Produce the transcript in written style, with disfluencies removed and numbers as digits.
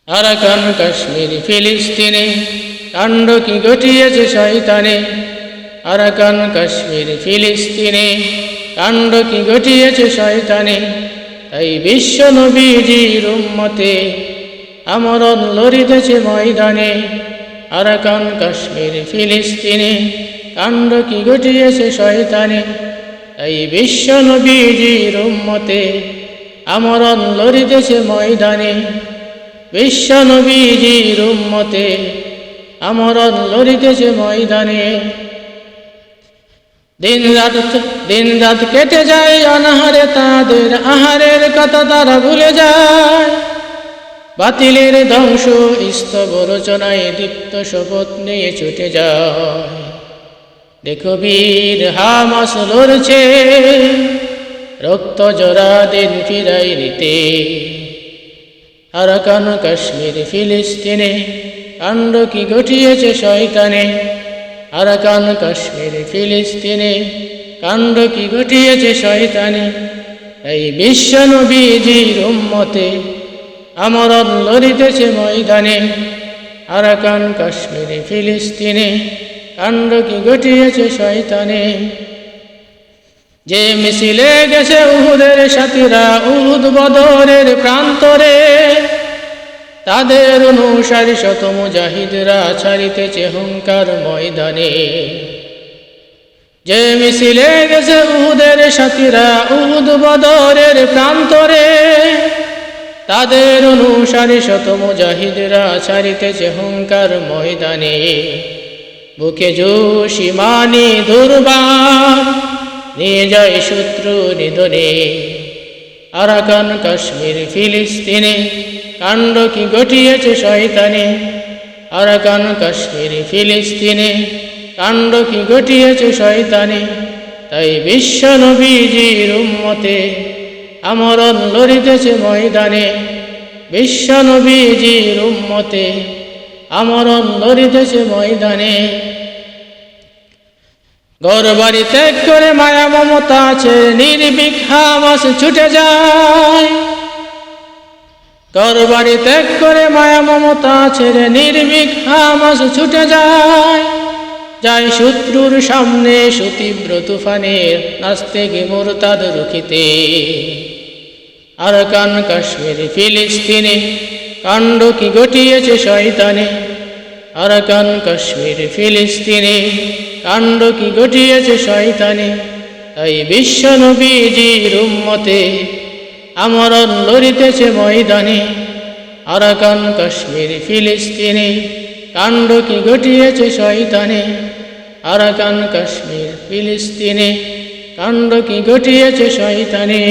Arakan Kashmir ফিলিস্তিনে কাণ্ড কি ঘটিয়েছে শয়তানে। আরাকান কাশ্মীর ফিলিস্তিনে কাণ্ড কি ঘটিয়েছে শয়তানে। তাই বিশ্ব নবীজির উম্মতে আমরণ লড়িতেছে ময়দানে। আরাকান কাশ্মীর ফিলিস্তিনে কাণ্ড কি ঘটিয়েছে শয়তানে। তাই বিশ্ব নবীজির উম্মতে আমরণ লড়িতেছে ময়দানে। বিশ্ব নবীজির উম্মতে আমরণ লড়িতেছে ময়দানে। দিন রাত কেটে যায় অনাহারে, তাদের আহারের কথা তারা ভুলে যায়। বাতিলের ধ্বংস স্তব রচনায় দীপ্ত শপথ নিয়ে ছুটে যায়। দেখো বীর হামাস লড়ছে রক্ত জরা দিন ফিরাই নিতে। আরাকান কাশ্মীর ফিলিস্তিনে কাণ্ড কি ঘটিয়েছে শয়তানে। আরাকান কাশ্মীর ফিলিস্তিনে কাণ্ড কি ঘটিয়েছে শয়তানে। এই বিশ্ব নবীজির উম্মতে আমরণ লড়িতেছে ময়দানে। আরাকান কাশ্মীর ফিলিস্তিনে কাণ্ড কি ঘটিয়েছে শয়তানে। যে মিছিলে গেছে উহুদের সাথীরা উহুদ বদরের প্রান্তরে, তাদের অনুসারী শত মুজাহিদরা ছাড়িতেছে হুঙ্কার ময়দানে। যে মিছিলে গেছে উহুদের সাথীরা উহুদ বদরের প্রান্তরে, তাদের অনুসারী শত মুজাহিদরা ছাড়িতেছে হুঙ্কার ময়দানে। বুকে জোশ ইমানি দুর্বার নিয়ে যায় শত্রু নিধনে। আরাকান কাশ্মীর ফিলিস্তিনে কাণ্ড কি ঘটিয়েছে শয়তানে। আরাকান কাশ্মীর ফিলিস্তিনে কাণ্ড কি ঘটিয়েছে শয়তানে। তাই বিশ্ব নবীজির উম্মতে আমরণ লড়িতেছে ময়দানে। বিশ্ব নবীজির উম্মতে আমরণ লড়িতেছে ময়দানে। ঘরবাড়ি ত্যাগ করে মায়া মমতা আছে নির্ভীক হামাস ছুটে যায়। ঘরবাড়ি ত্যাগ করে মায়া মমতা ছেড়ে নির্ভীক হামাস ছুটে যায়। যাই শত্রুর সামনে সুতীব্র তুফানের নাস্তেকে মুরতাদ রুখিতে। আরাকান কাশ্মীর ফিলিস্তিনে কাণ্ড কি ঘটিয়েছে শয়তানে। আরাকান কাশ্মীর ফিলিস্তিনে কাণ্ড কি ঘটিয়েছে শয়তানে। তাই বিশ্ব নবীজির উম্মতে আমরণ লড়িতেছে ময়দানে। আরাকান কাশ্মীর ফিলিস্তিনে কাণ্ড কি ঘটিয়েছে শয়তানে। আরাকান কাশ্মীর ফিলিস্তিনে কাণ্ড কি ঘটিয়েছে শয়তানে।